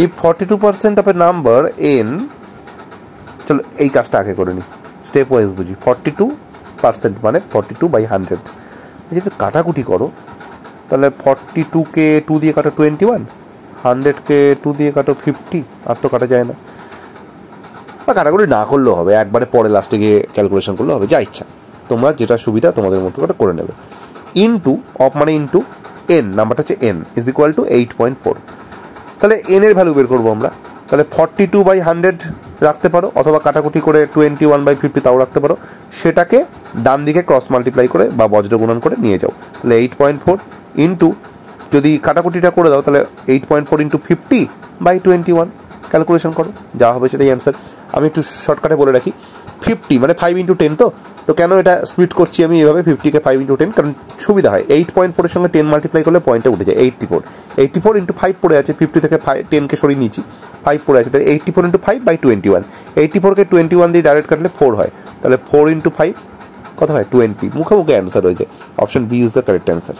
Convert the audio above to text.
If 42% of A number N, চলো এই কাজটা আগে করে নিই, স্টেপ ওয়াইজ বুঝি। 42% মানে 42/100। যদি কাটাকুটি করো তাহলে 42কে 2 দিয়ে কাটো 21, 100কে 2 দিয়ে কাটো 50, আর তো কাটা যায় না। বা কাটাকুটি না করলেও হবে, একবারে পরে লাস্টে গিয়ে ক্যালকুলেশন করলেও হবে, যা ইচ্ছা তোমরা, যেটা সুবিধা তোমাদের মতো করে নেবে। ইন্টু অফ মানে ইন্টু এন, নাম্বারটা হচ্ছে এন ইজ ইকুয়াল টু 8.4। তাহলে এন এর ভ্যালু বের করবো আমরা। তাহলে 42/100 রাখতে পারো, অথবা কাটাকুটি করে 21/50 তাও রাখতে পারো। সেটাকে ডান দিকে ক্রস মাল্টিপ্লাই করে বা বজ্র গুণন করে নিয়ে যাও। তাহলে 8.4 ইন্টু, যদি কাটাকুটিটা করে দাও তাহলে 8.4 ইন্টু 50/21 ক্যালকুলেশন করো, যা হবে সেটাই অ্যান্সার। আমি একটু শর্টকাটে বলে রাখি, 50 মানে 5 ইন্টু 10, তো কেন এটা স্প্লিট করছি আমি এভাবে 50কে 5 ইন্টু 10, কারণ সুবিধা হয়। 8.4 সঙ্গে 10 মাল্টিপ্লাই করলে পয়েন্টটা উঠে যায় 84 ইন্টু 5 পড়ে আছে, 50 থেকে 10কে সরিয়ে নিয়েছি, 5 পড়ে আছে, তাহলে 84 ইন্টু 5/21। 84কে 21 দিয়ে ডাইরেক্ট কাটলে 4 হয়, তাহলে 4 ইন্টু 5 কত হয় 20। মুখে মুখে অ্যান্সার হয়ে যায়। Option B is the correct answer.